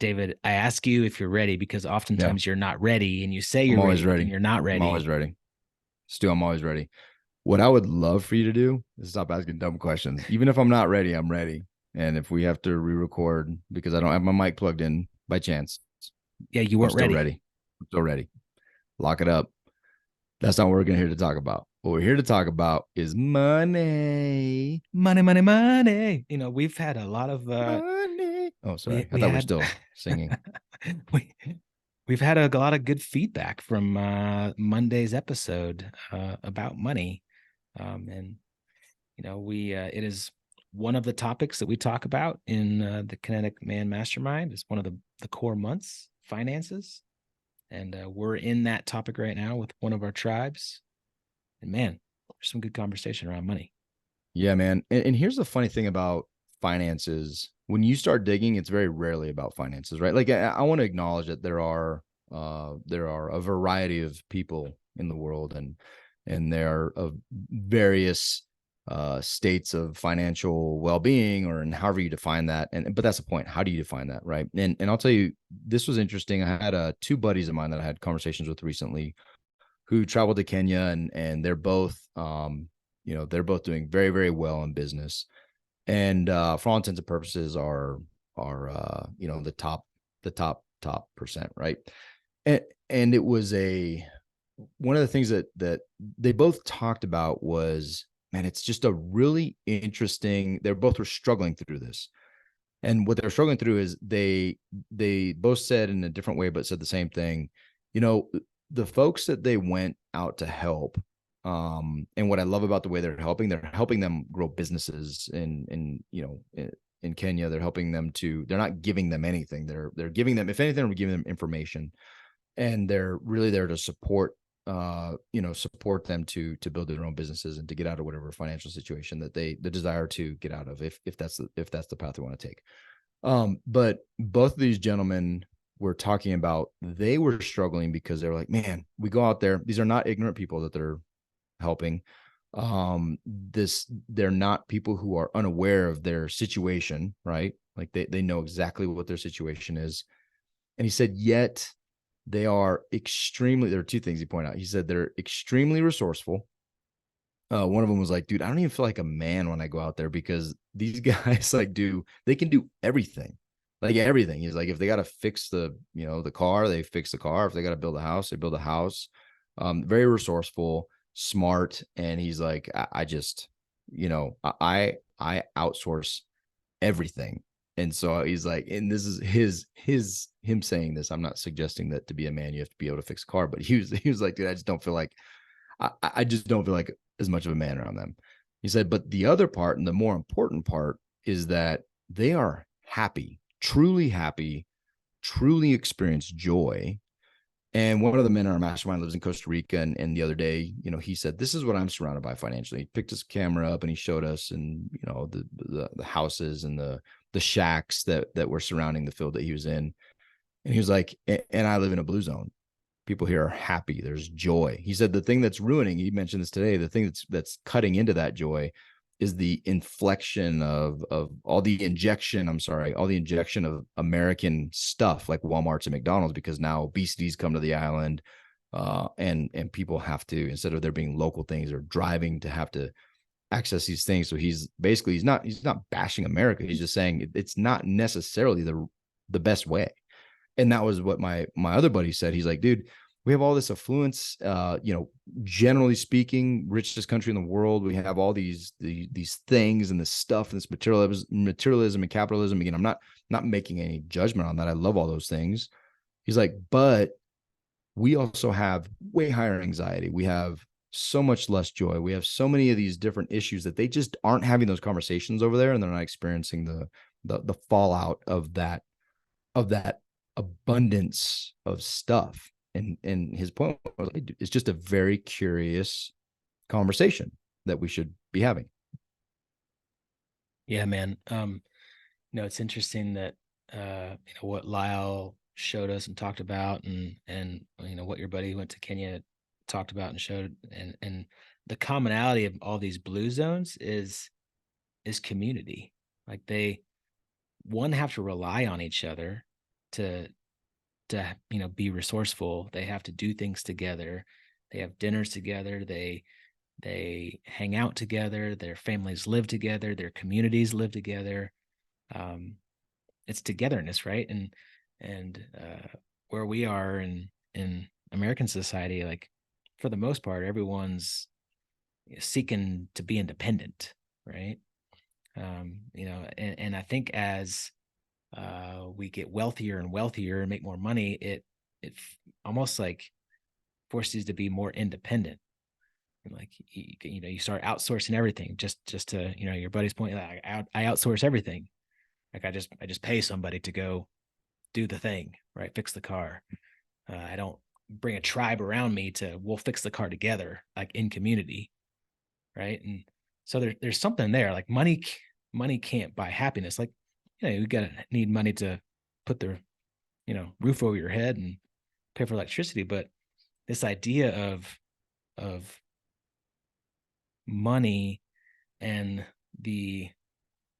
David, I ask you if you're ready because Yeah, oftentimes you're not ready and you say I'm you're always ready and ready. you're not I'm always ready. ready. Stu, I'm always ready. What I would love for you to do is stop asking dumb questions. Even if I'm not ready, I'm ready. And if we have to re-record because I don't have my mic plugged in by chance, Yeah, you I'm weren't still ready. ready. I'm still ready. Lock it up. That's not what we're here to talk about. What we're here to talk about is money. Money, money, money. We've had a lot of Money. Oh, we sorry. I we thought we were had still singing. we we've had a lot of good feedback from Monday's episode about money. And we it is one of the topics that we talk about in the Kinetic Man Mastermind. It's one of the core months, finances. And we're in that topic right now with one of our tribes. And man, there's some good conversation around money. Yeah, man. And here's the funny thing about finances. When you start digging, it's very rarely about finances, right? Like I want to acknowledge that there are a variety of people in the world and there are of various states of financial well-being or and however you define that. And but that's the point. How do you define that, right? And I'll tell you, this was interesting. I had two buddies of mine that I had conversations with recently who traveled to Kenya and they're both they're both doing very very well in business and for all intents and purposes are the top percent, right? And it was a one of the things that they both talked about was, man, it's just a really interesting, they're both were struggling through this. And what they're struggling through is they both said in a different way but said the same thing. you know the folks that they went out to help, and what I love about the way they're helping them grow businesses in Kenya. They're not giving them anything. They're giving them, if anything, they're giving them information, and they're really there to support them to build their own businesses and to get out of whatever financial situation that the desire to get out of, if that's the path they want to take. But both of these gentlemen were talking about, they were struggling because they were like, man, we go out there, these are not ignorant people that they're helping. They're not people who are unaware of their situation, right? Like they know exactly what their situation is. And he said, yet there are two things he pointed out. He said they're extremely resourceful. One of them was like, dude, I don't even feel like a man when I go out there because these guys they can do everything, like everything. He's like, if they got to fix the car, they fix the car. If they got to build a house, they build a house. Very resourceful, smart. And he's like, I just, I outsource everything. And so he's like, and this is him saying this. I'm not suggesting that to be a man, you have to be able to fix a car, but he was like, dude, I just don't feel like as much of a man around them. He said, but the other part and the more important part is that they are happy, truly experience joy. And one of the men in our mastermind lives in Costa Rica. And the other day, he said, this is what I'm surrounded by financially. He picked his camera up and he showed us, and, the houses and the shacks that were surrounding the field that he was in. And he was like, and I live in a blue zone. People here are happy. There's joy. He said the thing that's ruining, he mentioned this today, the thing that's cutting into that joy is the inflection of all the injection, all the injection of American stuff like Walmart's and McDonald's, because now obesity's come to the island. And people have to, instead of there being local things, or driving to have to access these things. So he's not bashing America. He's just saying it's not necessarily the best way. And that was what my other buddy said. He's like, dude, we have all this affluence, generally speaking, richest country in the world. We have all these things and this stuff and this materialism and capitalism. Again, I'm not making any judgment on that. I love all those things. He's like, but we also have way higher anxiety. We have so much less joy. We have so many of these different issues that they just aren't having those conversations over there, and they're not experiencing the fallout of that abundance of stuff. And his point was, it's just a very curious conversation that we should be having. Yeah, man. It's interesting that what Lyle showed us and talked about, and what your buddy who went to Kenya talked about and showed, and the commonality of all these blue zones is community. Like they one have to rely on each other to be resourceful, they have to do things together. They have dinners together. They hang out together. Their families live together. Their communities live together. Um, it's togetherness, right? And where we are in American society, like for the most part, everyone's seeking to be independent, right? And I think as we get wealthier and wealthier and make more money, it almost like forces you to be more independent. And like you start outsourcing everything, just to your buddy's point. Like, I outsource everything. Like I just pay somebody to go do the thing, right? Fix the car. I don't bring a tribe around me to we'll fix the car together, like in community, right? And so there's something there. Like money can't buy happiness. Like you gotta need money to put the roof over your head and pay for electricity. But this idea of money and the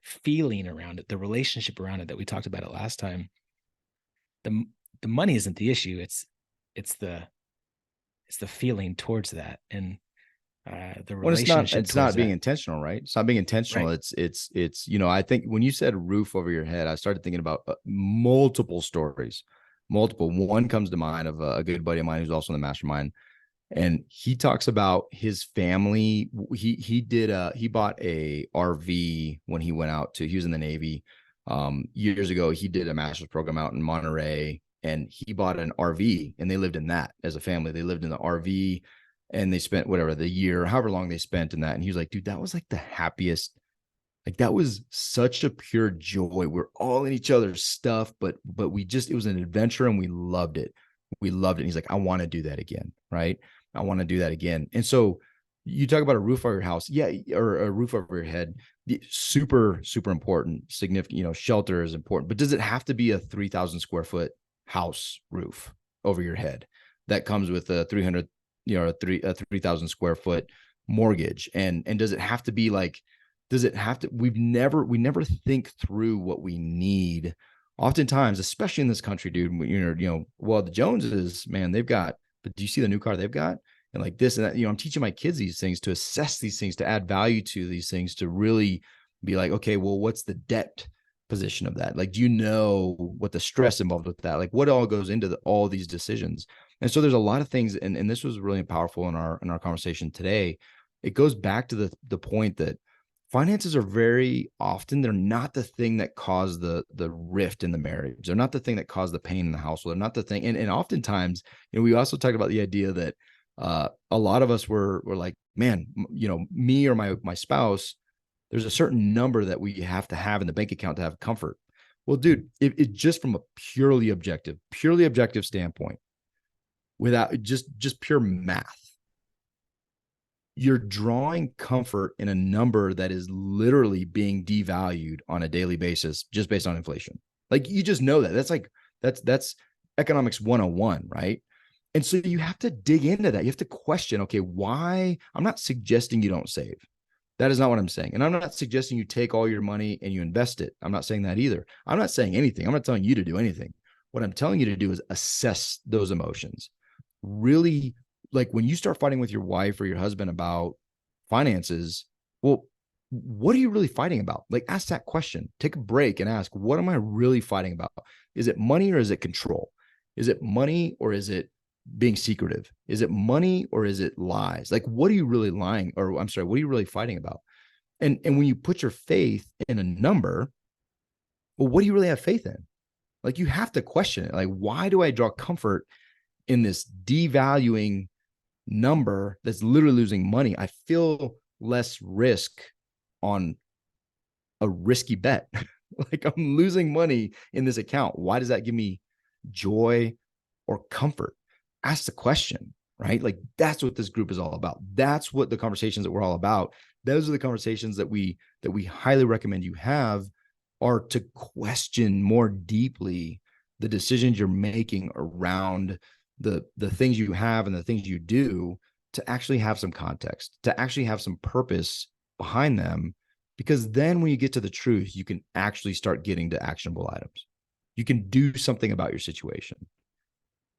feeling around it, the relationship around it that we talked about it last time, the the money isn't the issue. It's the feeling towards that, and the Well, relationship it's not towards being that. intentional, right? It's not being intentional. Right. I think when you said roof over your head, I started thinking about multiple stories. Multiple. One comes to mind of a good buddy of mine who's also in the mastermind. And he talks about his family. He bought a RV when he went out he was in the Navy. Years ago, he did a master's program out in Monterey, and he bought an RV, and they lived in that as a family. They lived in the RV, and they spent whatever the year, however long they spent in that. And he was like, dude, that was like the happiest. Like that was such a pure joy. We're all in each other's stuff, but it was an adventure and we loved it. We loved it. And he's like, I want to do that again. Right. I want to do that again. And so you talk about a roof over your house. Yeah. Or a roof over your head. Super, super important, significant, shelter is important, but does it have to be a 3,000 square foot house roof over your head that comes with a 300, a 3,000 square foot mortgage? And does it have to be like, does it have to, we never think through what we need. Oftentimes, especially in this country, dude, well, the Joneses, man, but do you see the new car they've got? And like this and that, I'm teaching my kids these things, to assess these things, to add value to these things, to really be like, okay, well, what's the debt position of that? Like, do you know what the stress involved with that? Like what all goes into all these decisions? And so there's a lot of things. And this was really powerful in our conversation today. It goes back to the point that finances are very often, they're not the thing that cause the rift in the marriage. They're not the thing that cause the pain in the household. They're not the thing. And oftentimes, we also talked about the idea that a lot of us were like, man, me or my spouse, there's a certain number that we have to have in the bank account to have comfort. Well, dude, it just from a purely objective standpoint, without just pure math, you're drawing comfort in a number that is literally being devalued on a daily basis just based on inflation. Like you just know that's economics 101, right? And so you have to dig into that. You have to question, okay, why? I'm not suggesting you don't save. That is not what I'm saying. And I'm not suggesting you take all your money and you invest it. I'm not saying that either. I'm not saying anything. I'm not telling you to do anything. What I'm telling you to do is assess those emotions. Really, like when you start fighting with your wife or your husband about finances, well, what are you really fighting about? Like ask that question. Take a break and ask, what am I really fighting about? Is it money or is it control? Is it money or is it being secretive? Is it money or is it lies? Like, what are you really lying? Or I'm sorry, what are you really fighting about? And when you put your faith in a number, well, what do you really have faith in? Like, you have to question it. Like, why do I draw comfort in this devaluing number that's literally losing money? I feel less risk on a risky bet. Like, I'm losing money in this account. Why does that give me joy or comfort? Ask the question, right? Like that's what this group is all about. That's what the conversations that we're all about. Those are the conversations that we highly recommend you have, are to question more deeply the decisions you're making around the things you have and the things you do, to actually have some context, to actually have some purpose behind them. Because then when you get to the truth, you can actually start getting to actionable items. You can do something about your situation.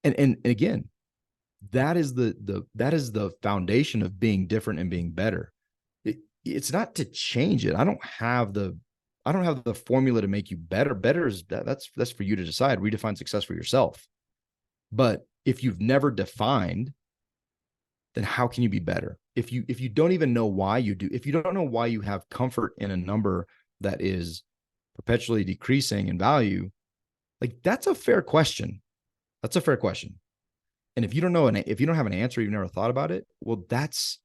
And again, that is the foundation of being different and being better. It's not to change it. I don't have the formula to make you better. Better is that's for you to decide. Redefine success for yourself. But if you've never defined, then how can you be better? If you don't even know why you do, if you don't know why you have comfort in a number that is perpetually decreasing in value, like that's a fair question. That's a fair question. And if you don't know, if you don't have an answer, you've never thought about it, well, that's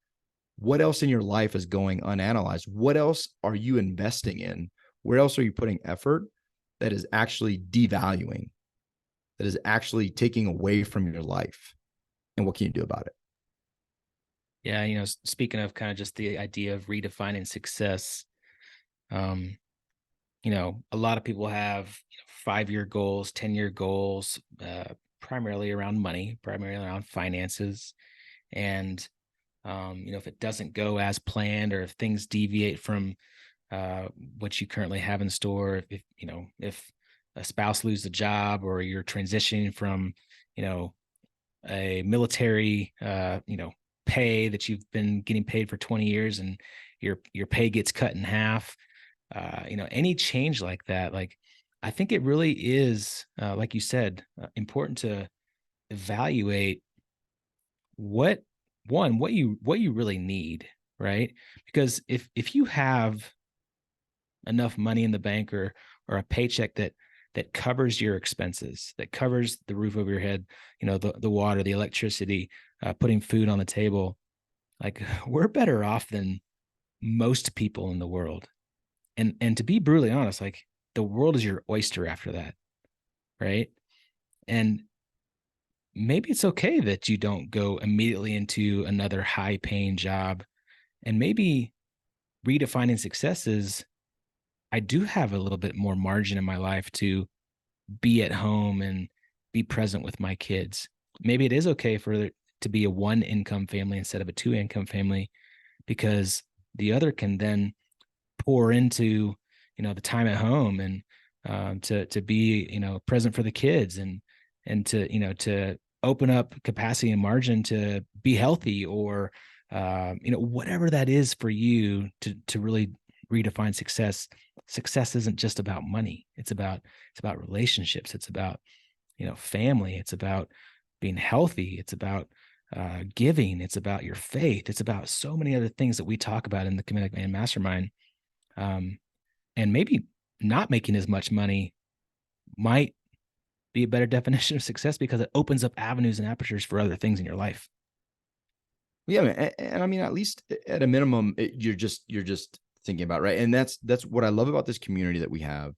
what else in your life is going unanalyzed? What else are you investing in? Where else are you putting effort that is actually devaluing, that is actually taking away from your life? And what can you do about it? Yeah, speaking of kind of just the idea of redefining success, um, a lot of people have 5-year goals, 10-year goals, primarily around money, primarily around finances. And, if it doesn't go as planned, or if things deviate from what you currently have in store, if a spouse loses a job, or you're transitioning from, a military, pay that you've been getting paid for 20 years, and your pay gets cut in half, any change like that, like, I think it really is, like you said, important to evaluate what what you really need, right? Because if you have enough money in the bank, or a paycheck that covers your expenses, that covers the roof over your head, the water, the electricity, putting food on the table, like, we're better off than most people in the world. And to be brutally honest, like, the world is your oyster after that, right? And maybe it's okay that you don't go immediately into another high paying job. And maybe redefining success is, I do have a little bit more margin in my life to be at home and be present with my kids. Maybe it is okay for it to be a one income family instead of a two income family, because the other can then pour into, the time at home, and to be, present for the kids, and to open up capacity and margin to be healthy, or whatever that is for you, to really redefine success. Success isn't just about money. It's about relationships. It's about, family. It's about being healthy. It's about giving. It's about your faith. It's about so many other things that we talk about in the Kinetic Man Mastermind. um, and maybe not making as much money might be a better definition of success, because it opens up avenues and apertures for other things in your life. Yeah, man. And I mean, at least at a minimum, you're just thinking about, right. And that's what I love about this community that we have.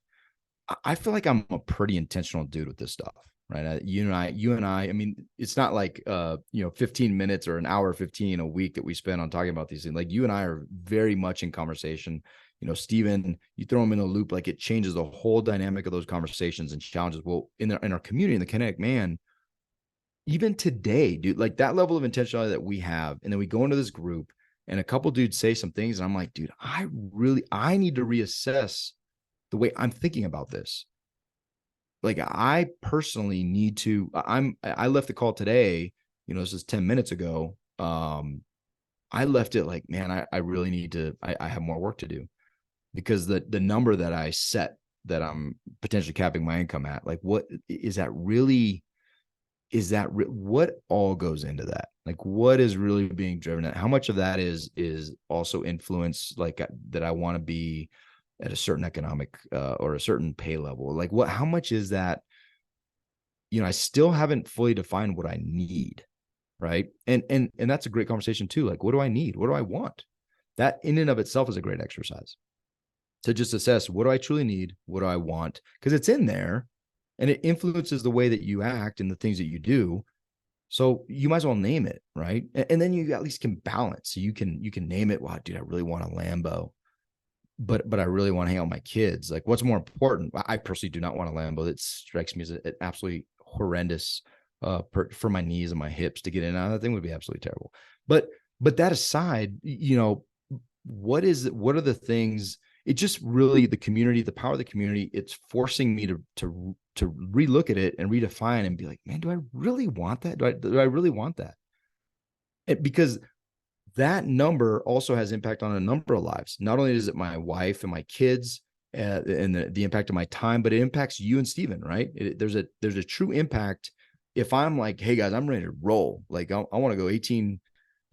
I feel like I'm a pretty intentional dude with this stuff, right? You and I mean, it's not like 15 minutes or an hour 15 a week that we spend on talking about these things. Like, you and I are very much in conversation. Steven, you throw him in a loop, like, it changes the whole dynamic of those conversations and challenges. Well, in our community, in the Kinetic Man, even today, dude, like, that level of intentionality that we have, and then we go into this group, and a couple dudes say some things, and I'm like, dude, I need to reassess the way I'm thinking about this. Like, I personally need to, I left the call today, this is 10 minutes ago. I left it like, man, I really need to, I have more work to do, because the number that I set, that I'm potentially capping my income at, like, what is that really, what all goes into that? Like, what is really being driven at? How much of that is also influence, like, that I want to be at a certain economic or a certain pay level? Like, how much is that? I still haven't fully defined what I need. Right. And that's a great conversation too. Like, what do I need? What do I want? That in and of itself is a great exercise to just assess, what do I truly need? What do I want? Because it's in there, and it influences the way that you act and the things that you do. So you might as well name it, right? And then you at least can balance. So you can name it. Wow, dude, I really want a Lambo, but I really want to hang out with my kids. Like, what's more important? I personally do not want a Lambo. That strikes me as an absolutely horrendous for my knees and my hips to get in and out of that thing would be absolutely terrible. But that aside, what are the things? It just really, the community, the power of the community, it's forcing me to to relook at it and redefine and be like, man, do I really want that? Do I really want that? Because that number also has impact on a number of lives. Not only is it my wife and my kids, and the impact of my time, but it impacts you and Steven, right? There's a true impact. If I'm like, hey guys, I'm ready to roll. Like I want to go 18,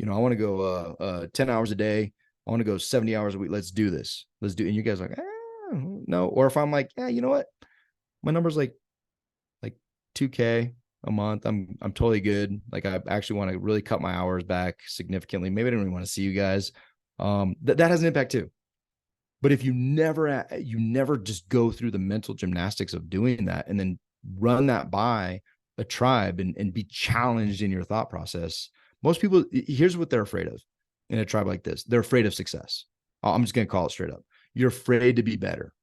I want to go 10 hours a day. I want to go 70 hours a week. Let's do this. Let's do. And you guys are like, no. Or if I'm like, yeah, you know what? My number's like 2K a month. I'm totally good. Like I actually want to really cut my hours back significantly. Maybe I don't even want to see you guys. That has an impact too. But if you never just go through the mental gymnastics of doing that and then run that by a tribe and be challenged in your thought process, most people, here's what they're afraid of in a tribe like this. They're afraid of success. I'm just going to call it straight up. You're afraid to be better.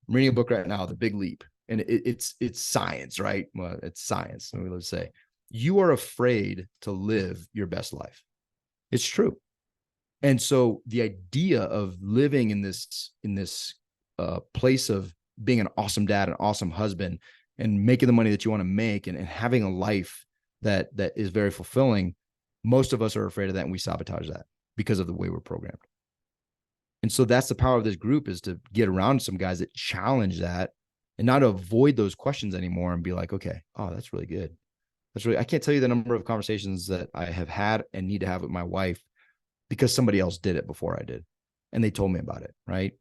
I'm reading a book right now, The Big Leap, and it's science, right? Well, it's science. Let's say you are afraid to live your best life. It's true. And so the idea of living in this place of being an awesome dad, an awesome husband, and making the money that you want to make, and having a life that is very fulfilling, most of us are afraid of that, and we sabotage that because of the way we're programmed. And so that's the power of this group, is to get around some guys that challenge that and not to avoid those questions anymore and be like, okay, oh, that's really good. I can't tell you the number of conversations that I have had and need to have with my wife because somebody else did it before I did. And they told me about it, right?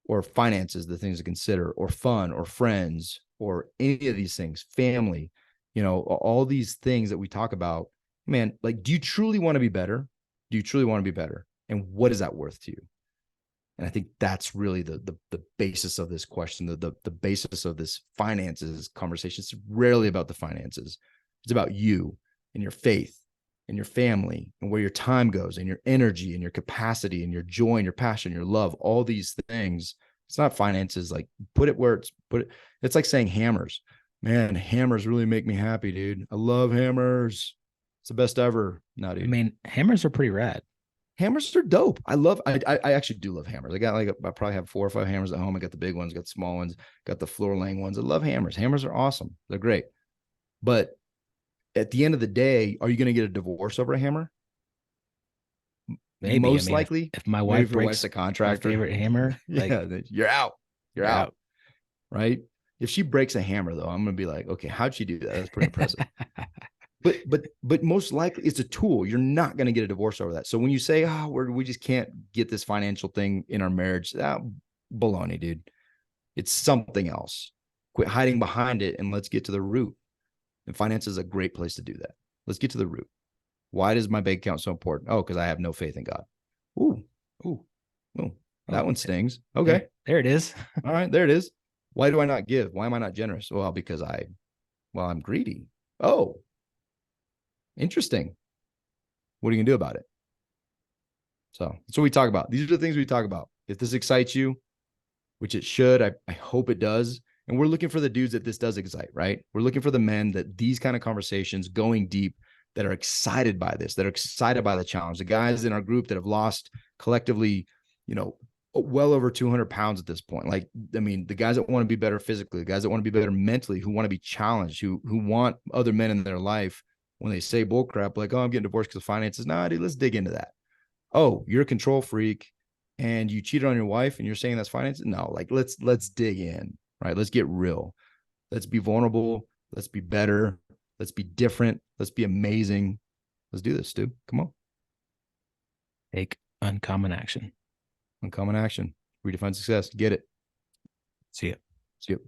Or finances, the things to consider, or fun, or friends, or any of these things, family, all these things that we talk about, man, like, do you truly want to be better? Do you truly want to be better? And what is that worth to you? And I think that's really the basis of this question, the basis of this finances conversation. It's rarely about the finances. It's about you and your faith and your family and where your time goes and your energy and your capacity and your joy and your passion, your love, all these things. It's not finances. Like, put it where it's like saying hammers. Man, hammers really make me happy, dude. I love hammers. It's the best ever. No, dude. I mean, hammers are pretty rad. Hammers are dope. I actually do love hammers. I probably have 4 or 5 hammers at home. I got the big ones, got the small ones, got the floor laying ones. I love hammers. Hammers are awesome. They're great. But at the end of the day, are you going to get a divorce over a hammer? Maybe. Most I mean, likely. if my Maybe wife if your wife's breaks a contractor, my favorite hammer, yeah, like, you're out. You're you're out. out. Right. If she breaks a hammer, though, I'm going to be like, okay, how'd she do that? That's pretty impressive. But most likely it's a tool. You're not going to get a divorce over that. So when you say, oh, we just can't get this financial thing in our marriage, baloney, dude. It's something else. Quit hiding behind it and let's get to the root. And finance is a great place to do that. Let's get to the root. Why does my bank account so important? Oh, because I have no faith in God. Ooh, that one stings. Okay. There it is. All right, there it is. Why do I not give? Why am I not generous? Well, because I'm greedy. Oh, interesting. What are you gonna do about it? So that's what we talk about. These are the things we talk about. If this excites you, which it should, I hope it does. And we're looking for the dudes that this does excite, right? We're looking for the men that these kind of conversations, going deep, that are excited by this, that are excited by the challenge. The guys in our group that have lost collectively, well over 200 pounds at this point. Like, I mean, the guys that want to be better physically, the guys that want to be better mentally, who want to be challenged, who want other men in their life, when they say bullcrap, like, oh, I'm getting divorced because of finances. Nah, dude, let's dig into that. Oh, you're a control freak and you cheated on your wife and you're saying that's finances? No, like, let's dig in, right? Let's get real. Let's be vulnerable. Let's be better. Let's be different. Let's be amazing. Let's do this, Stu. Come on. Take uncommon action. Uncommon action. Redefine success. Get it. See ya. See you.